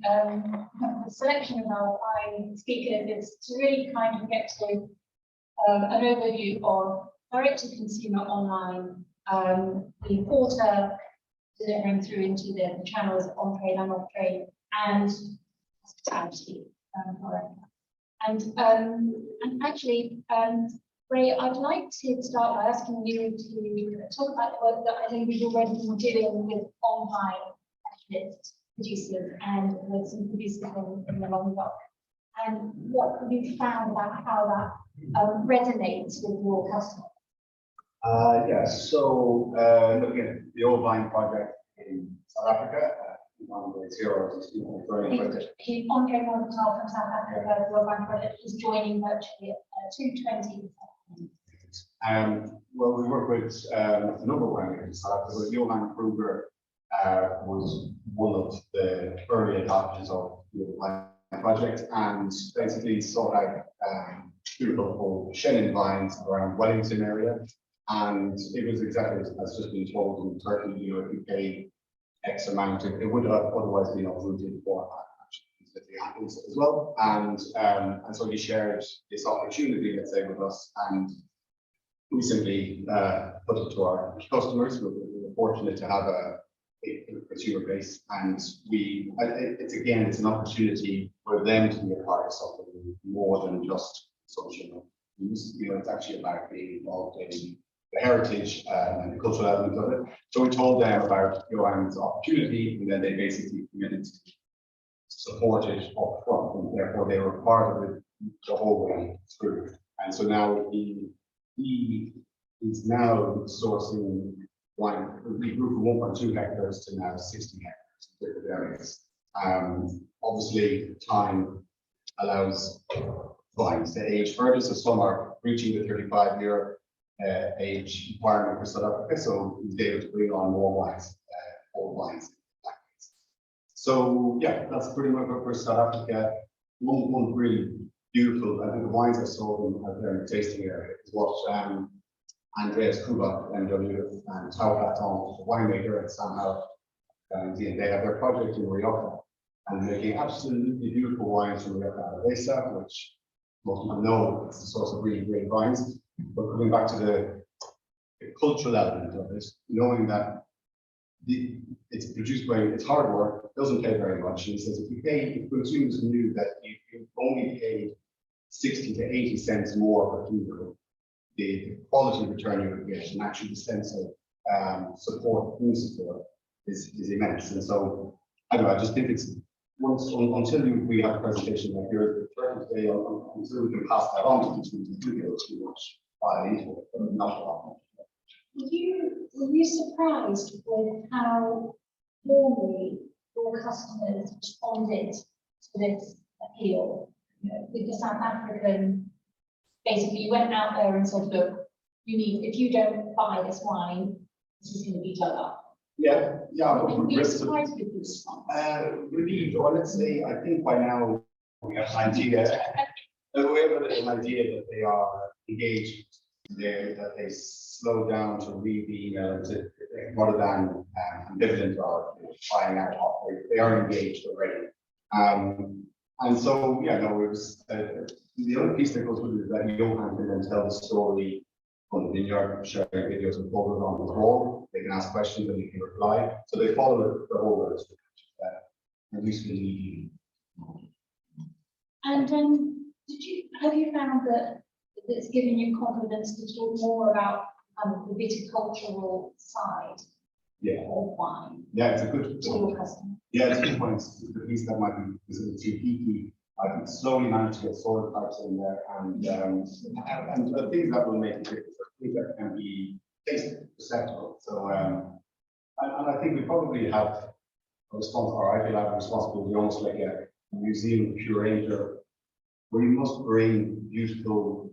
the selection of our fine speakers is to really kind of get to an overview of direct-to-consumer online, the porter delivering through into the channels on-trade and off-trade, and hospitality. And actually, Ray, I'd like to start by asking you to talk about the work that I think we've already been doing with online specialist producers and with some producers in the long run, and what you found about how that resonates with your customers. Yes, so looking at the Ovine project in South Africa, on the zero He's Andre Morgenthal from South Africa, the Ovine project, is joining virtually at 2:20. Well, we work with a number of winemakers in South Africa. Johan Kruger was one of the early adopters of the Ovine project, and basically sought out beautiful Shinnie vines around Wellington area. And it was exactly as just been told in Turkey, you know, if you pay X amount, it would have otherwise been uprooted for the apples as well. And so he shared this opportunity, let's say, with us, and we simply put it to our customers. We're fortunate to have a consumer base, and it's an opportunity for them to be a part of something more than just social use. You know, it's actually about being involved in the heritage and the cultural element of it. So we told them about Johan's opportunity, and then they basically committed to support it up front, and therefore they were part of it the whole way through. And so now he is now sourcing wine. We grew from 1.2 hectares to now 60 hectares in different areas. Obviously, time allows vines to age further, so some are reaching the 35-year age requirement for South Africa, so he's able to bring on more wines, old wines. So yeah, that's pretty much for South Africa. One really beautiful, I think the wines I sold out there in the tasting area is what Andreas Kubak, MW, and Tau Platon, the winemaker at Sanhout, they have their project in Rioja, and making absolutely beautiful wines from Rioja Alavesa, which most people know it's the source of really great wines. But coming back to the cultural element of it, knowing that it's produced by, it's hard work, doesn't pay very much. And he says if consumers knew that you only paid 60 to 80 cents more per kilo, the quality return you would get, and actually the sense of support, community support, is immense. And so I don't know, I just think it's until we have a presentation like yours, today, until we can pass that on to consumers, we get too much into it, but not a lot. Were you surprised with how warmly your customers responded to this appeal? You know, with the South African, basically you went out there and said, look, if you don't buy this wine, this is going to be dug up. Yeah. Were you surprised with the response? Relieved, or let's say, I think by now we have an idea. We have an idea that they are engaged there, that they slow down to read the email rather than ambivalent or buying out. They are engaged already. And so, yeah, no, it was the other piece that goes with it is that Johan can then tell the story from the vineyard, sharing videos and photos on the wall. They can ask questions and they can reply. So they follow the whole road, at least we need. And have you found that it's given you confidence to talk more about the viticultural side of wine? Yeah, it's a good to your customer. Yeah, it's a good point. It's the piece that might be too peaky. I can slowly manage to get soil types in there, and the things that will make it different, things that can be tasted, perceptible. So, and I think we probably have a response, or I feel I have a responsibility, almost like a museum curator, where you must bring beautiful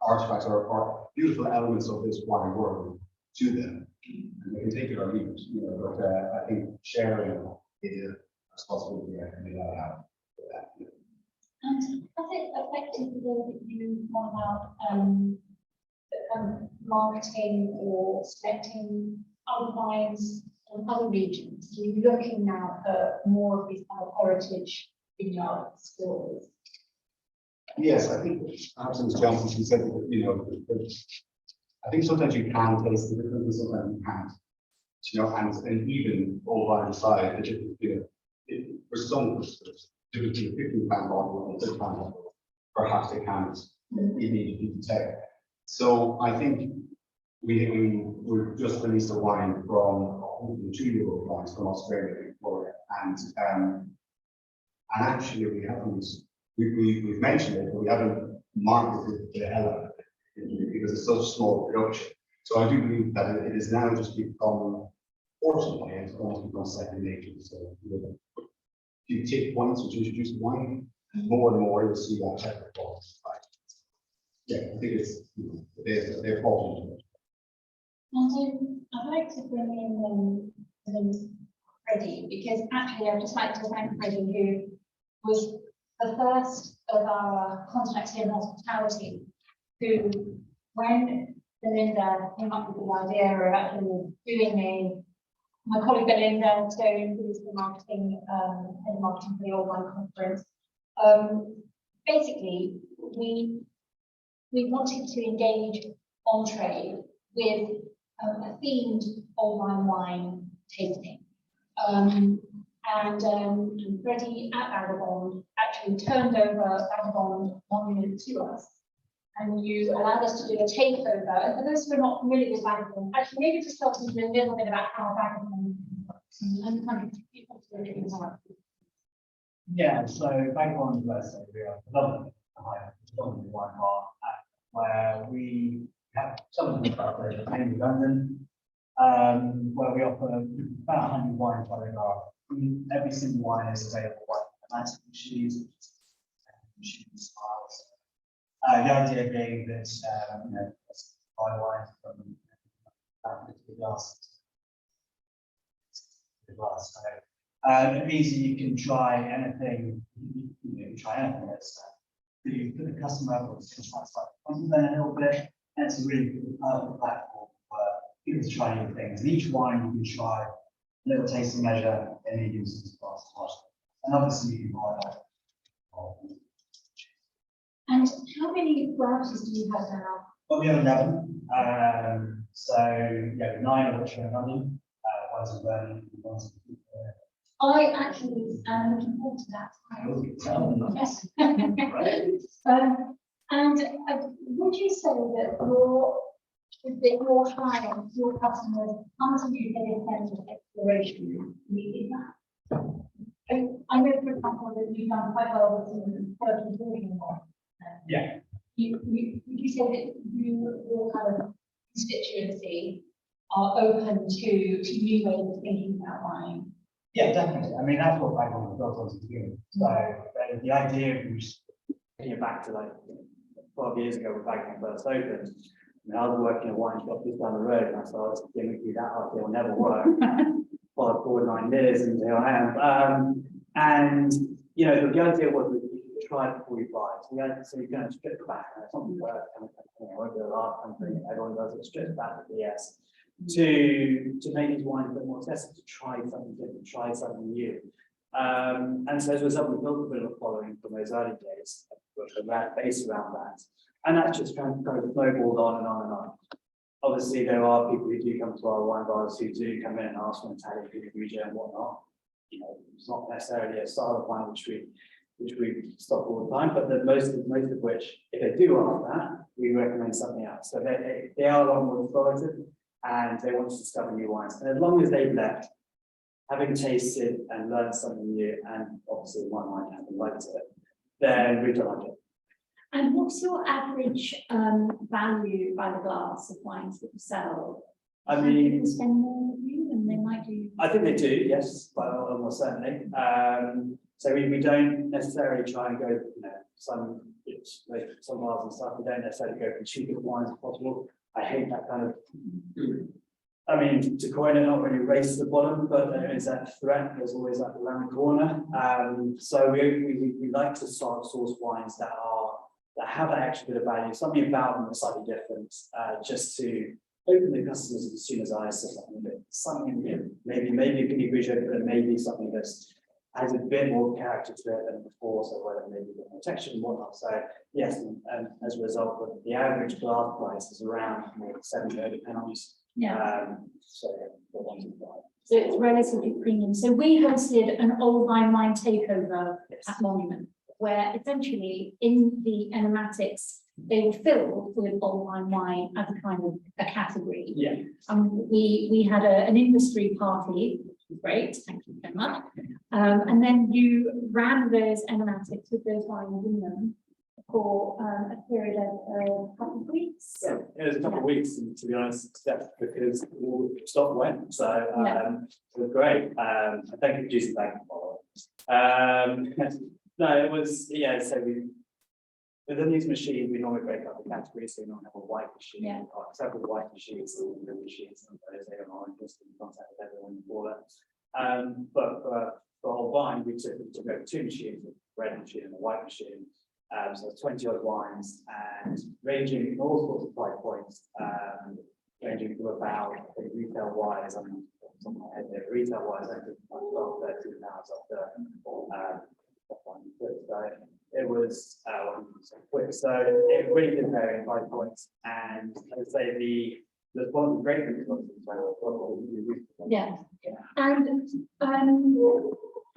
artifacts or beautiful elements of this wine world to them. And they can take it or leave it, you know, but I think sharing is a responsibility I have for that. And has it affected the way that you want out marketing or selecting other wines from other regions? You're looking now at more of these kind of heritage vineyard stories. Yes, I think perhaps it was Johnson who said that, you know, I think sometimes you can taste the difference, sometimes you can't. You know, and even all by the side, that you know, for some customers, typically a 15-pound bottle and a 30-pound bottle, perhaps they can't immediately detect. So I think we've just released a wine from 102-year-old wines from Australia, Victoria, and actually we haven't we've mentioned it, but we haven't marketed the hell out of it because it's such a small production. So I do believe that it is now just become, fortunately, it's almost become second nature. So if you take points which introduce wine, more and more you'll see that type of quality. Yeah, I think it's, you know, they're fortunate. And I'd like to bring in Freddie, because actually I'd just like to thank Freddie, who was the first of our contacts here in hospitality, who, when Belinda came up with the idea of actually doing my colleague Belinda Stone, who is the marketing, head of marketing for the Old Wine Conference, basically we wanted to engage on trade with a themed old wine tasting. And Freddie at Vagabond actually turned over Vagabond monument to us. And you allowed us to do a takeover. And for those who are not familiar with Vagabond, actually maybe just talk to you a little bit about how Vagabond works and kind of people to really know. Yeah, so Vagabond, let's say we are predominantly wine bar, where we have some of the stuff over mainly London, where we offer about 100 wines by the bar. Every single wine is available by Atlantic machines styles. The idea being that you know, buy wine from the glass. So it means that you can try anything. You can try anything. You put the customer up with things like a little bit, and it's a really good platform for people to try new things. And each wine you can try a little tasting measure, and you use this glass. And obviously you can buy that. And how many varieties do you have now? Well, we have 11. So yeah, 9 of which are in London, one's in Birmingham, one's in I actually am looking forward to that. Yes. And would you say that your clients, your customers, come to you for this sense of exploration? Is that? I know, for example, that you've done quite well with some Turkey talking about. Yeah. Would you say that your kind of constituency are open to new ways of thinking about wine? Yeah, definitely. I mean, that's what Vagabond was built on to begin with. So the idea of taking it back to like 12 years ago when Vagabond first opened, I was working in a wine shop just down the road, and I thought, gimmicking that up, it'll never work. Well, for 9 years, and here I am. And you know, the idea was that you could try it before you buy it. So you're going to strip it back, and it's not work. Won't be the last country everyone does it, strip back with BS. To make these wines a bit more accessible, to try something different, try something new. And so as a result, we built a bit of a following from those early days, based around that. And that's just kind of snowballed on and on and on. Obviously, there are people who do come to our wine bars who do come in and ask for Italian Pinot Grigio and whatnot. You know, it's not necessarily a style of wine which we stock all the time, but most of which, if they do ask that, we recommend something else. So they are a lot more authoritative, and they want to discover new wines. And as long as they've left, having tasted and learned something new, and obviously one wine having liked it, then we've done it. And what's your average value by the glass of wines that you sell? I mean, people spend more with you than they might do. I think they do, yes, but almost certainly. So we don't necessarily try and go, you know, some bars and stuff. We don't necessarily go for the cheapest wines as possible. I hate that kind of. I mean, to coin it, not really race to the bottom, but there is that threat. There's always that around the corner. So we like to source wines that have that extra bit of value. Something about them that's slightly different, just to open the customers and consumers' eyes to something new. Maybe a guinea pig, but maybe something that's has a bit more character to it than before, so whether maybe a bit more texture and whatnot. So yes, and as a result, the average glass price is around £7 Yeah. So yeah, for one to buy. So it's relatively premium. So we hosted an old wine takeover at Monument, where essentially in the enematics, they were filled with old wine as a kind of a category. Yeah. We had an industry party, which was great, thank you very much. And then you ran those enematics with those wines in them for a period of a couple of weeks. Yeah, it was a couple of weeks, and to be honest, that's because all the stock went. So it was great. And thank you, producer, thank you. No, it was, yeah, so within these machines, we normally break up the categories, so we don't have a white machine, Yeah. or except for the white machines, the blue machines, and those they are just in contact with everyone for that. But for whole wine, we took over two machines, a red machine and a white machine. So 20 odd wines and ranging in all sorts of price points, ranging from about, I think, retail wise, I mean, some of my head there, retail wise, I think about 12, 13 pounds after. So it was quick. So it really did vary in price points, and I would say the response was great response as well. Yeah. And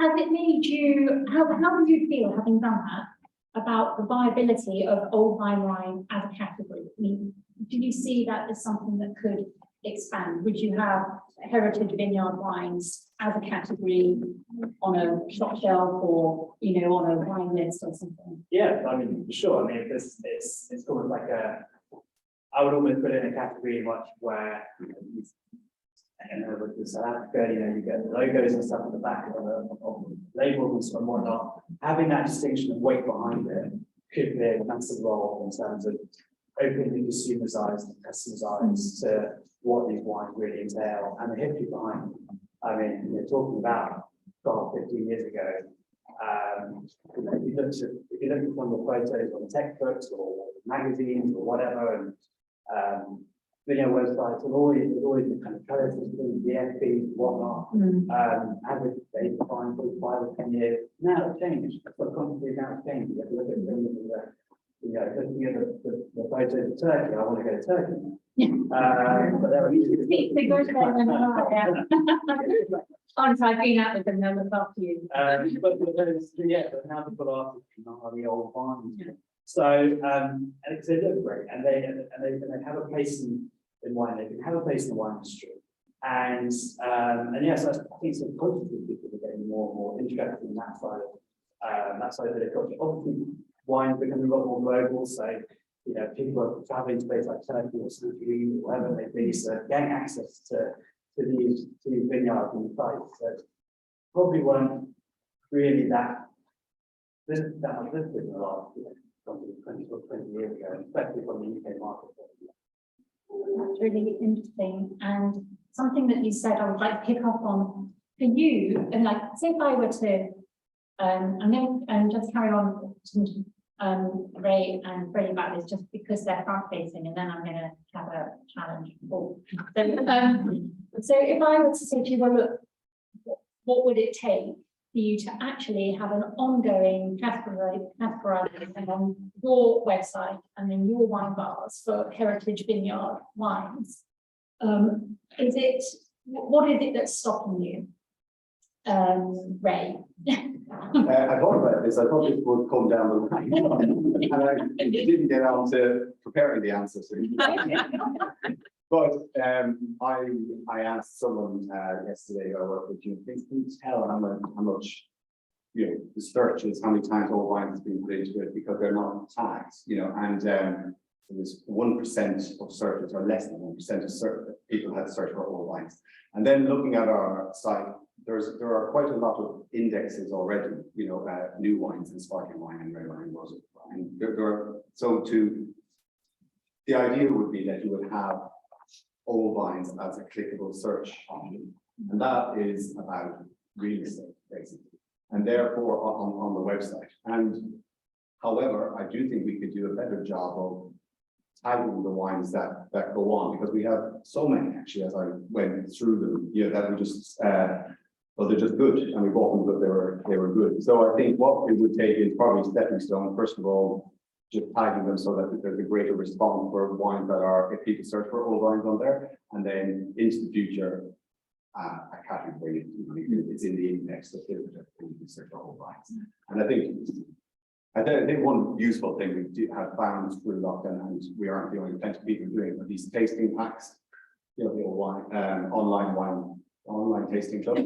has it made you, how do you feel having done that about the viability of old wine as a category? I mean, do you see that as something that could expand? Would you have heritage vineyard wines as a category on a shop shelf or, you know, on a wine list or something? Yeah, I mean, for sure. I mean, it's almost like I would almost put it in a category much where, with the South Africa, you know, you get the logos and stuff at the back of the labels and whatnot. Having that distinction of weight behind it could play a massive role in terms of opening the consumer's eyes and the customer's eyes to what these wines really entail and the history behind them. I mean, you're talking about 15 years ago. You know, if you look at some of the photos on textbooks or magazines or whatever, and video websites have always been kind of colours, the FB, whatnot. Average they define for 5 or 10 years. Now it's changed. But constantly now it's changed. You have to look at things, you know, looking at the photos of Turkey. I want to go to Turkey. But there are They go to them. Honestly, I've been out with them, they'll look after you. but now people are the old wines. Yeah. So and they look great, and they have a place in wine. They can have a place in the wine industry, and yes, I think some consciously people are getting more and more interested in that side of the culture. Obviously, wine is becoming a lot more global, so you know people are traveling to places like Turkey or Sicily or whatever it may be, so getting access to these vineyards and sites that probably weren't really that listed in the last 20 years ago, especially from the UK market. That's really interesting, and something that you said I would like to pick up on for you, and like say if I were to I'm going to just carry on to Ray and Freddie about this just because they're front facing, and then I'm going to have a challenge. So if I were to say to you, well, look, what would it take for you to actually have an ongoing categorization on your website and in your wine bars for heritage vineyard wines? What is it that's stopping you, Ray? I thought about this. I thought it would come down the line, and I didn't get on to preparing the answer. So but I asked someone yesterday I work with you. Please tell how much the searches, how many times all wine has been put into it, because they're not tagged, and it was 1% of searches, or less than 1% of people had searched for all wines. And then looking at our site, there are quite a lot of indexes already, new wines and sparkling wine and red wine and rosé wine. And the idea would be that you would have old wines as a clickable search option, and that is about real estate basically, and therefore on the website. And however, I do think we could do a better job of tagging the wines that go on, because we have so many actually, as I went through them, that we just well, they're just good, and we bought them because they were good. So I think what we would take is probably stepping stone. First of all, just tagging them so that there's a greater response for wines that are, if people search for old wines on there, and then into the future, a category where it's in the index that you can search for old wines. And I think one useful thing we do have found through lockdown, and we aren't the only plenty of people doing, are these tasting packs, the old wine, online tasting club.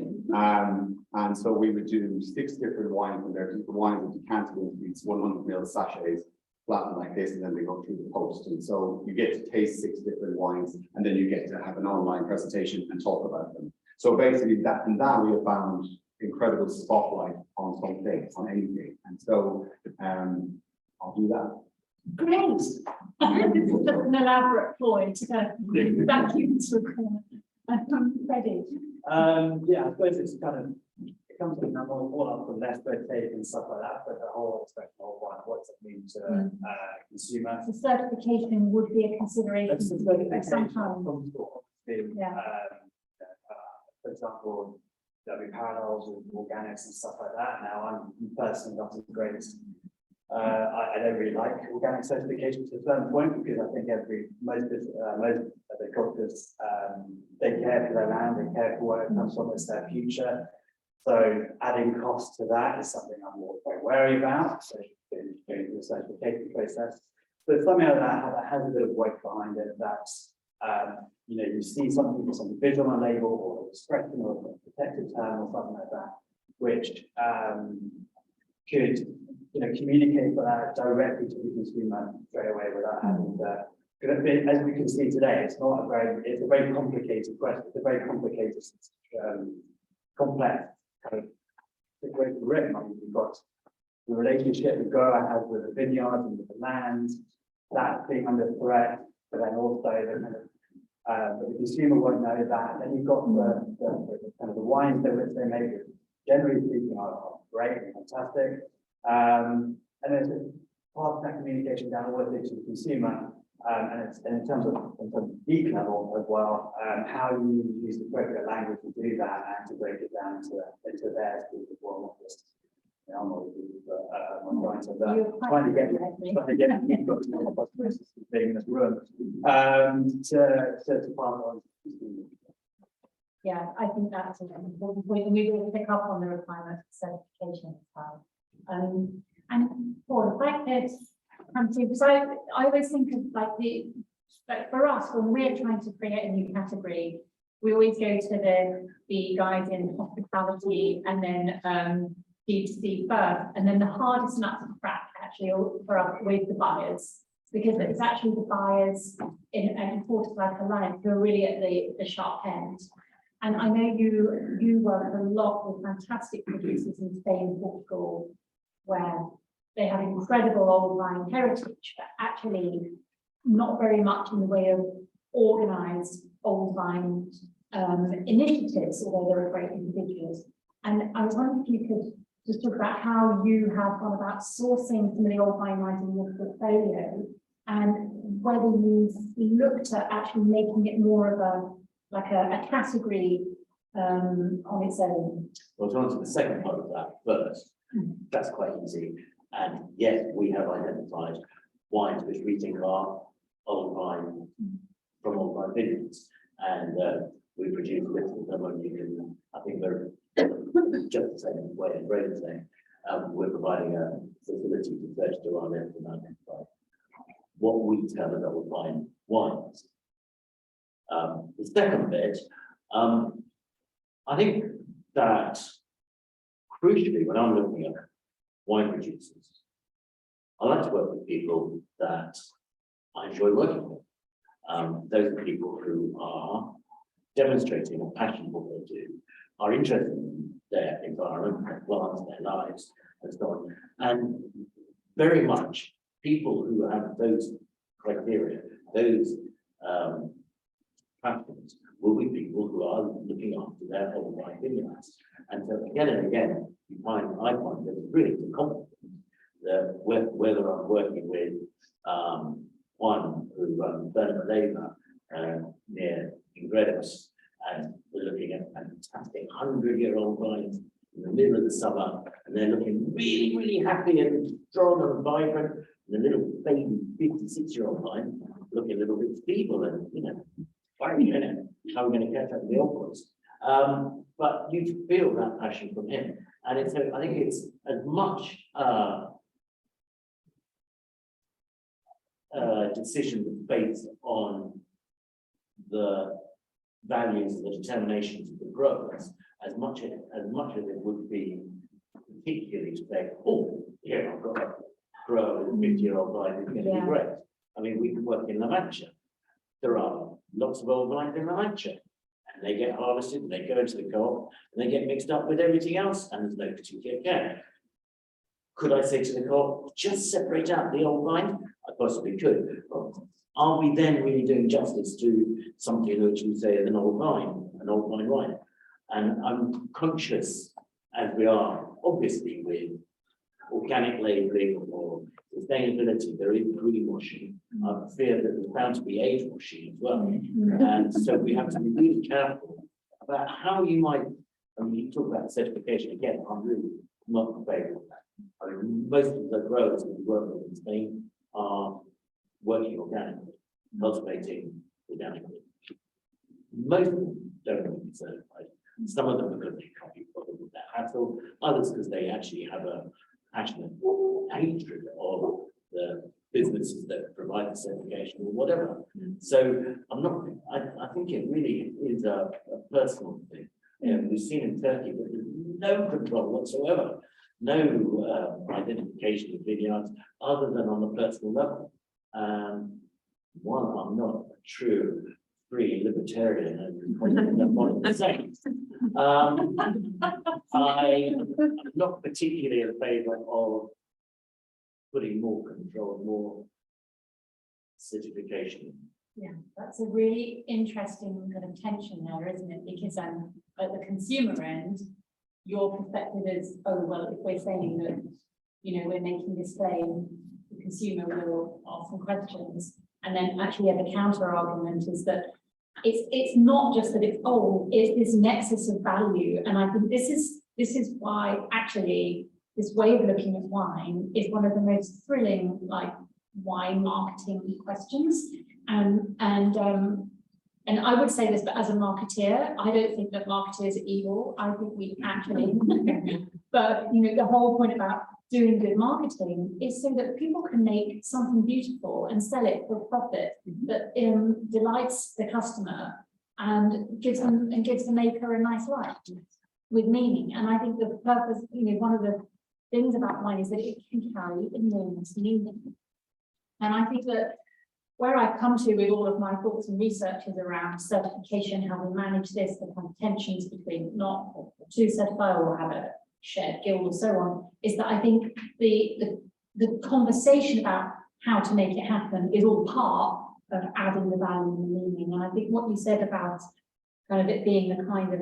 And so we would do 6 different wines in there, the wines that decanted into these 100 ml sachets, flattened like this, and then they go through the post. And so you get to taste 6 different wines, and then you get to have an online presentation and talk about them. So basically that we have found incredible spotlight on something, on anything. And so I'll do that. Great. This is just an elaborate ploy to vacuum to a corner. Ready. Yeah, I suppose it's kind of, it comes to the all up for less red tape and stuff like that, but the whole aspect of wine, what does it mean to consumer? So certification would be a consideration. That's the at certification some time. comes in, Yeah. for example, there'll be parallels with organics and stuff like that. Now, I'm personally not as great. I don't really like organic certification to a certain point, because I think most agriculturists, they care for their land, they care for where it comes from, it's their future. So adding cost to that is something I'm very wary about. So going through the certification process, but something like that has a bit of weight behind it. That's you see something visual on a label or expression or a protected term or something like that, which could communicate that directly to the consumer straight away without having to. As we can see today, it's a very complicated question. It's a very complicated, complex kind of situation written. I mean, we've got the relationship the grower has with the vineyard and with the land, that being under threat, but then also the consumer won't know that. Then you've got the kind of the wines that which they make, generally speaking, are great and fantastic. And there's part of that communication down all the way to the consumer, and it's in terms of deep level as well, how you use the appropriate language to do that and to break it down into their speak as well, not just I'm not but I'm trying to get people being in this room to pass on. Yeah, I think that's an important point, and we will pick up on the requirement for certification as well. And for the fact that because I always think of like for us, when we're trying to create a new category, we always go to the guys in hospitality and then B2C first, and then the hardest nut to crack actually for us with the buyers, because it's actually the buyers in Horticulture Alliance who are really at the sharp end. And I know you work a lot with fantastic producers in Spain and Portugal, where they have incredible old wine heritage, but actually not very much in the way of organized old wine initiatives, although they're great individuals. And I was wondering if you could just talk about how you have gone about sourcing some of the old wine wines in your portfolio, and whether you've looked at actually making it more of a category on its own. Well, to answer the second part of that first, that's quite easy. And yes, we have identified wines which we think are old wine from old wine vineyards, and we produce lists of them, and you can, I think they're just the same way as Ray is saying. We're providing a facility to search through our list and identify what we tell as old wine wines. The second bit, I think that crucially, when I'm looking at wine producers, I like to work with people that I enjoy working with. Those are people who are demonstrating a passion for what they do, are interested in their environment, their plants, their lives, and so on. And very much people who have those criteria, those passions, will be people who are looking after their own wine vineyards. And so again and again, I find that it's really a compliment that whether I'm working with one who Bernard Labour near Ingredos, and we're looking at fantastic 100-year-old vines in the middle of the summer, and they're looking really, really happy and strong and vibrant. And the little baby 56-year-old vine looking a little bit feeble, and how are we going to catch up with the old ones? But you feel that passion from him, and I think it's as much decision based on the values and the determinations of the growers, as much as it would be particularly to say, oh, yeah, I've got a grower with a 50-year-old vine, it's going to be great. I mean, we can work in La Mancha. There are lots of old vines in La Mancha, and they get harvested, and they go into the co-op, and they get mixed up with everything else, and there's no particular care. Could I say to the co-op, just separate out the old vine? I possibly could. But are we then really doing justice to something which we say is an old vine right? And I'm conscious, as we are, obviously, with organic labelling or sustainability, there is greenwashing. I fear that there's bound to be age washing as well. And so we have to be really careful about how you might, I mean, you talk about certification again, I'm really not in favor of that. I mean, most of the growers that we work with in Spain are working organically, cultivating organically. Most of them don't want to be certified. Some of them because they can't be bothered with that hassle, others because they actually have a passionate hatred of the businesses that provide the certification or whatever. So I think it really is a personal thing. And we've seen in Turkey that there's no control whatsoever, no identification of vineyards other than on the personal level. While I'm not a true free libertarian, and one of the same, I'm not particularly in favor of putting more control, more certification. Yeah, that's a really interesting kind of tension there, isn't it? Because at the consumer end, your perspective is, oh, well, if we're saying that, we're making this claim, the consumer will ask some questions. And then actually the counter argument is that it's not just that it's old, it's this nexus of value. And I think this is why actually this way of looking at wine is one of the most thrilling, like, wine marketing questions. And I would say this, but as a marketeer, I don't think that marketers are evil. I think we actually, but the whole point about doing good marketing is so that people can make something beautiful and sell it for profit that delights the customer and gives the maker a nice life with meaning. And I think the purpose, one of the things about wine is that it can carry enormous meaning. And I think that where I come to with all of my thoughts and researches around certification, how we manage this, the kind of tensions between not to certify or have a shared guild or so on, is that I think the conversation about how to make it happen is all part of adding the value and the meaning. And I think what you said about kind of it being the kind of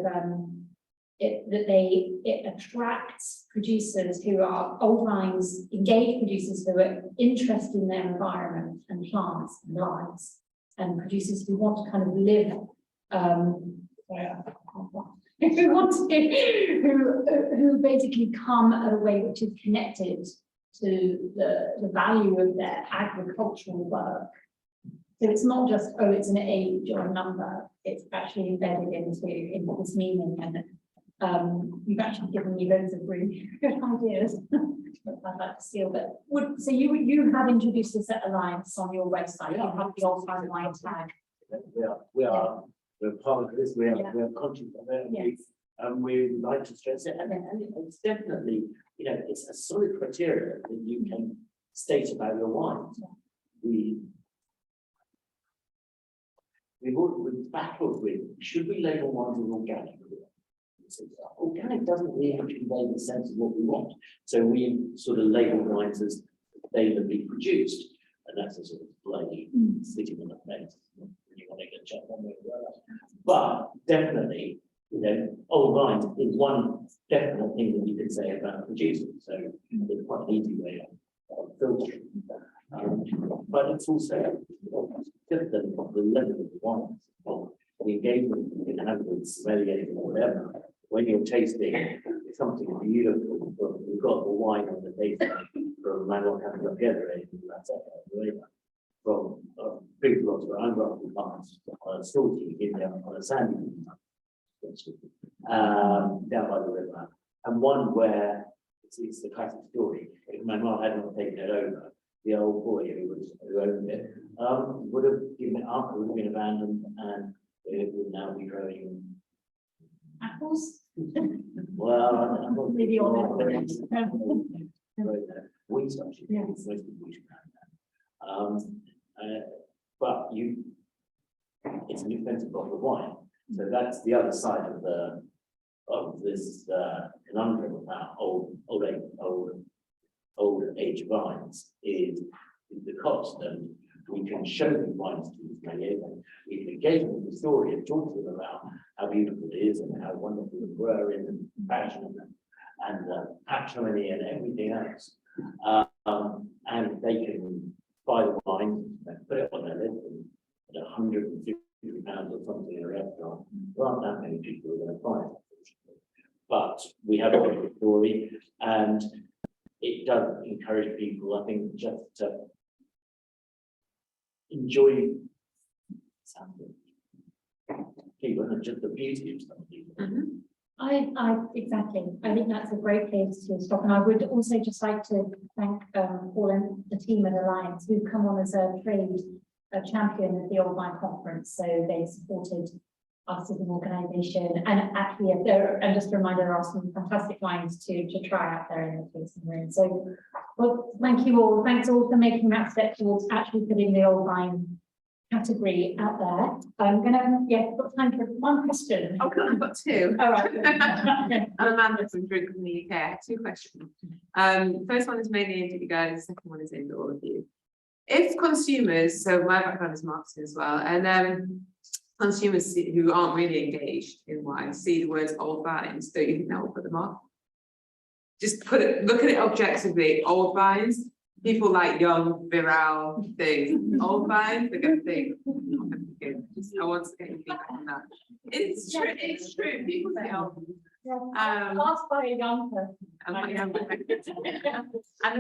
it attracts producers who are old vines, engaged producers who are interested in their environment and plants and lives, and producers who want to kind of live who basically come at a way which is connected to the value of their agricultural work. So it's not just, oh, it's an age or a number, it's actually embedded into this meaning. And you've actually given me loads of really good ideas. I'd like to steal, but so you have introduced this at Alliance on your website. You have the old time line tag. We're part of this. We are conscious of it. Yes. And we like to stress it. And it's definitely, it's a solid criteria that you can state about your wine. We've battled with, should we label wines as organic? Organic doesn't really convey the sense of what we want. So we sort of label wines as sustainably produced. And that's a sort of bloody sitting on the fence. You want to get checked one way or the other. But definitely, old wines is one definite thing that you can say about producing. So it's quite an easy way filtering. But it's also just the level of wine, of the engagement you can have with sommeliers or whatever. When you're tasting something beautiful, we've got the wine on the tasting from Manuel Together, that's it, from big lots where I'm from, on a salty, on a sandy, down by the river, and one where it's the classic story. If my mom had not taken it over, the old boy who owned it would have given it up, it would have been abandoned, and it would now be growing apples. well. I'm not Maybe on wheat actually. Yeah. It's mostly wheat around that. But it's an expensive bottle of wine. So that's the other side of this conundrum about old age vines is the cost, and we can show them wines to these many, we can engage them with the story and talk to them about how beautiful it is and how wonderful we were in the fashion and patrimony and everything else. And they can buy the wine and put it on their list at £150 or something in a restaurant. There aren't that many people who are going to buy it, unfortunately. But we have a story, and it does encourage people, I think, just to enjoy something. People, and just the beauty of something. Exactly. I think that's a great place to stop. And I would also just like to thank Paul and the team at Alliance who've come on as a champion at the Old Wine Conference. So they supported us as an organisation. And actually, and just a reminder, there are some fantastic wines to try out there in the tasting room. So, well, thank you all. Thanks all for making that step towards actually putting the old wine category out there. I'm gonna, we've got time for one question. Okay, I've got two. All right. I'm Amanda from Drink from the UK. I have two questions. First one is mainly aimed at you guys, the second one is aimed at all of you. If consumers, so my background is marketing as well, and consumers who aren't really engaged in wine see the words old vines, don't you think that will put them off? Just look at it objectively, old vines. People like young, virile things. Old vines, they're going to think, I want to get your feedback on that. It's true. People say, oh. Asked by a young person. And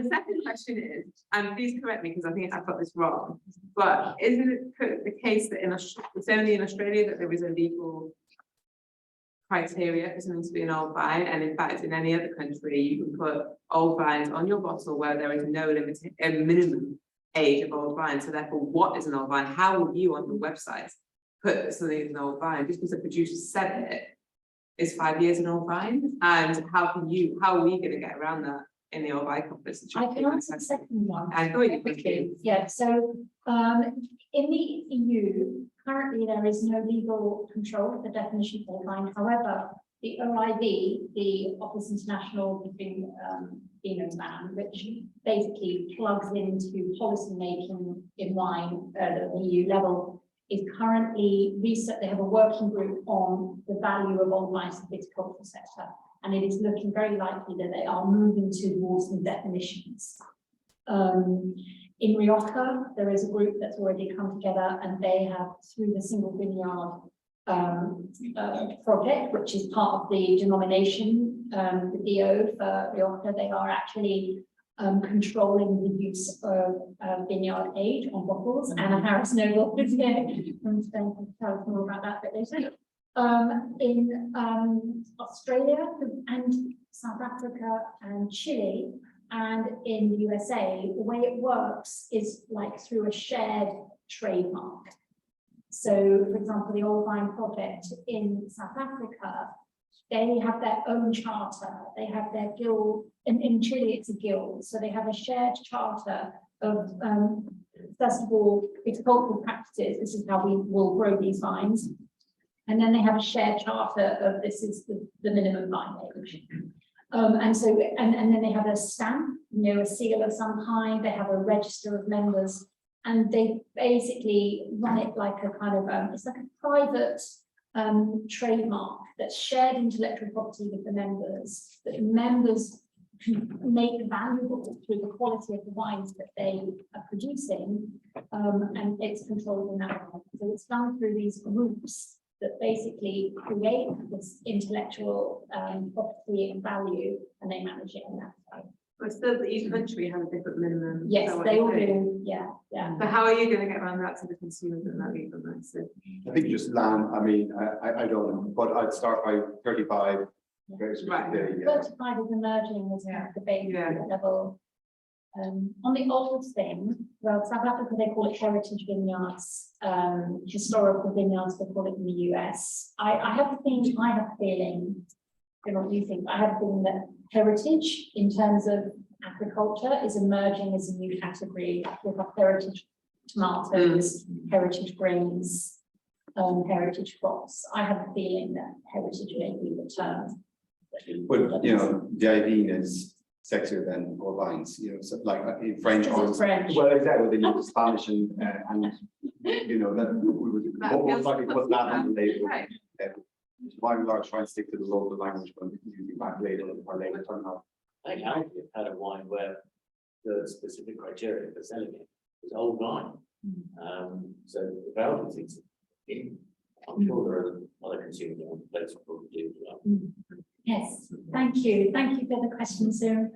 the second question is, and please correct me because I think I've got this wrong, but isn't it the case that it's only in Australia that there is a legal criteria for something to be an old vine, and in fact in any other country you can put old vines on your bottle where there is no minimum age of old vine, so therefore what is an old vine? How will you on your website put something as an old vine? Just because the producer said it, is 5 years an old vine, and how are we going to get around that in the old vine conference? I can answer the second one. I thought you could. Yeah, so in the EU, currently there is no legal control of the definition of old vine. However, the OIV, the Office International Vino Ban, which basically plugs into policy making in wine at the EU level, is currently they have a working group on the value of old wines in the viticultural sector, and it is looking very likely that they are moving towards some definitions. In Rioja, there is a group that's already come together, and they have, through the single vineyard project, which is part of the denomination, the DO for Rioja, they are actually controlling the use of vineyard age on bottles. Anna Harris Noble is here from Spain to tell us more about that bit later. In Australia and South Africa and Chile and in the USA, the way it works is like through a shared trademark. So, for example, the Old Vine Project in South Africa, they have their own charter, they have their guild, in Chile it's a guild, so they have a shared charter of, first of all, viticultural practices, this is how we will grow these vines, and then they have a shared charter of this is the minimum vine age. And then they have a stamp, a seal of some kind, they have a register of members, and they basically run it like a kind of, it's like a private trademark that's shared intellectual property with the members, that members made valuable through the quality of the wines that they are producing, and it's controlled in that way. So it's done through these groups that basically create this intellectual property and value, and they manage it in that way. But still, each country has a different minimum. Yes, so they what all you think. do, yeah, yeah. But how are you going to get around that to the consumers and that even then? So, I think just land, I mean, I don't know, but I'd start by 35. Right. Yeah. 35 is emerging as the baby Yeah. level. On the old thing, well, South Africa, they call it heritage vineyards, historical vineyards, they call it in the US. I have a feeling, I don't know what you think, I have a feeling that heritage in terms of agriculture is emerging as a new category. We have heritage tomatoes, heritage grains, heritage crops. I have a feeling that heritage may be the term. But, you know, the idea is sexier than all vines, you know, so like in French. Because it's French. Well, exactly, they use Spanish and, you know, that we would most likely put that on the label. right. By and large, try and stick to the local language when using back later or later terminal. I think Alfie had a wine where the specific criteria for selling it was old wine. So if Alfie thinks it, I'm sure there are other consumers on place who probably do as well. Yes, thank you for the question, Sue.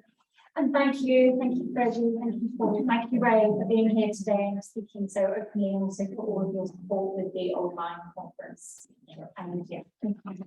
And thank you, Freddie, thank you, Paul, thank you, Ray, for being here today and speaking so openly, and also for all of your support with the Old Vine Conference. And yeah, thank you.